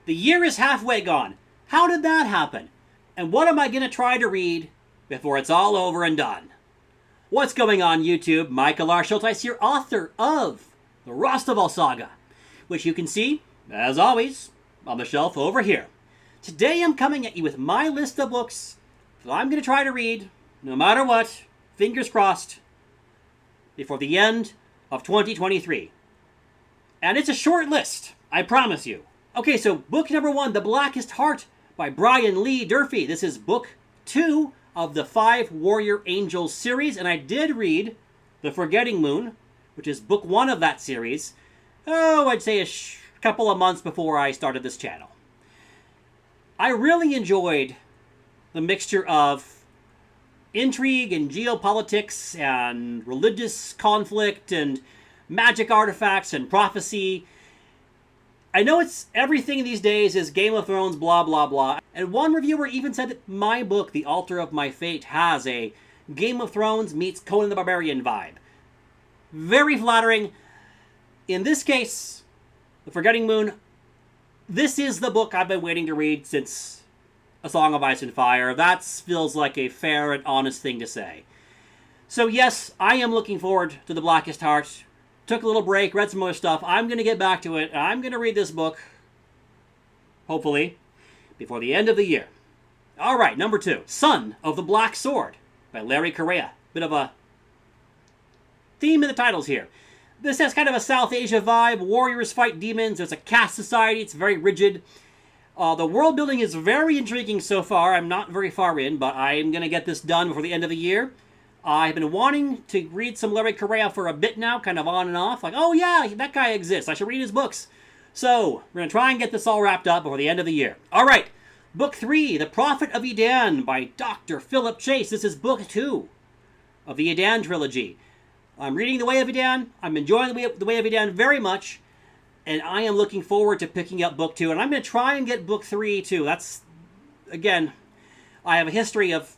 The year is halfway gone. How did that happen? And what am I going to try to read before it's all over and done? What's going on, YouTube? Michael R. Schulteis here, author of the Rostov Saga, which you can see, as always, on the shelf over here. Today I'm coming at you with my list of books that I'm going to try to read, no matter what, fingers crossed, before the end of 2023. And it's a short list, I promise you. Okay, so book number 1, The Blackest Heart by Brian Lee Durfee. This is book 2 of the 5 Warrior Angels series, and I did read The Forgetting Moon, which is book 1 of that series, I'd say a couple of months before I started this channel. I really enjoyed the mixture of intrigue and geopolitics and religious conflict and magic artifacts and prophecy. I know it's everything these days is Game of Thrones, blah, blah, blah. And one reviewer even said that my book, The Altar of My Fate, has a Game of Thrones meets Conan the Barbarian vibe. Very flattering. In this case, The Forgetting Moon, this is the book I've been waiting to read since A Song of Ice and Fire. That feels like a fair and honest thing to say. So yes, I am looking forward to The Blackest Heart. Took a little break, read some other stuff. I'm going to get back to it. I'm going to read this book, hopefully, before the end of the year. All right, number 2, Son of the Black Sword by Larry Correia. Bit of a theme in the titles here. This has kind of a South Asia vibe. Warriors fight demons. There's a caste society. It's very rigid. The world building is very intriguing so far. I'm not very far in, but I'm going to get this done before the end of the year. I've been wanting to read some Larry Correia for a bit now, kind of on and off. Like, oh yeah, that guy exists. I should read his books. So, we're going to try and get this all wrapped up before the end of the year. All right, book 3, The Prophet of Edan by Dr. Philip Chase. This is book 2 of the Edan trilogy. I'm reading The Way of Edan. I'm enjoying The Way of Edan very much. And I am looking forward to picking up book 2. And I'm going to try and get book 3 too. That's, again, I have a history of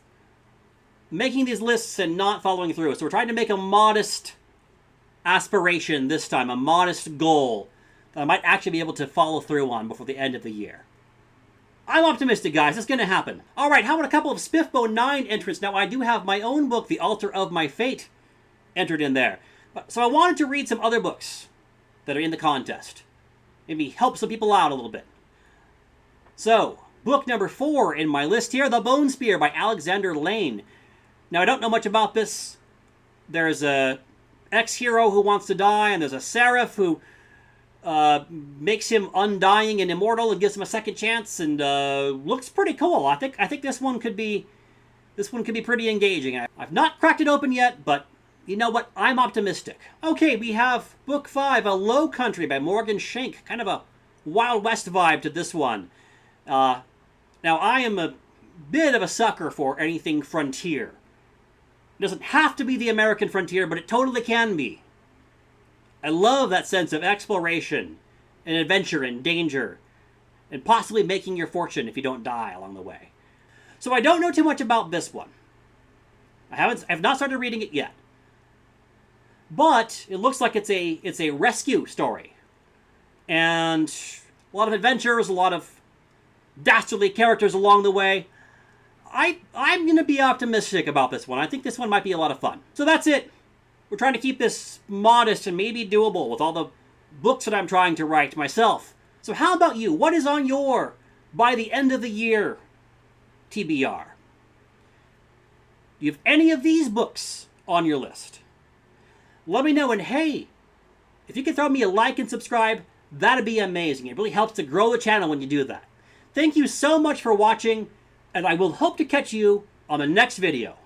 making these lists and not following through. So we're trying to make a modest aspiration this time, a modest goal that I might actually be able to follow through on before the end of the year. I'm optimistic, guys. It's going to happen. All right, how about a couple of Spiffbo 9 entrants? Now, I do have my own book, The Altar of My Fate, entered in there. So I wanted to read some other books that are in the contest. Maybe help some people out a little bit. So, book number 4 in my list here, The Bone Spear by Alexander Lane. Now, I don't know much about this. There's a ex-hero who wants to die, and there's a seraph who makes him undying and immortal and gives him a second chance, and looks pretty cool. I think this one could be pretty engaging. I've not cracked it open yet, but you know what? I'm optimistic. Okay, we have book 5, A Low Country by Morgan Shank. Kind of a Wild West vibe to this one. Now, I am a bit of a sucker for anything frontier. It doesn't have to be the American frontier, but it totally can be. I love that sense of exploration and adventure and danger and possibly making your fortune if you don't die along the way. So I don't know too much about this one. I've not started reading it yet. But it looks like it's a rescue story. And a lot of adventures, a lot of dastardly characters along the way. I'm going to be optimistic about this one. I think this one might be a lot of fun. So that's it. We're trying to keep this modest and maybe doable with all the books that I'm trying to write myself. So how about you? What is on your by the end of the year TBR? Do you have any of these books on your list? Let me know. And hey, if you could throw me a like and subscribe, that'd be amazing. It really helps to grow the channel when you do that. Thank you so much for watching, and I will hope to catch you on the next video.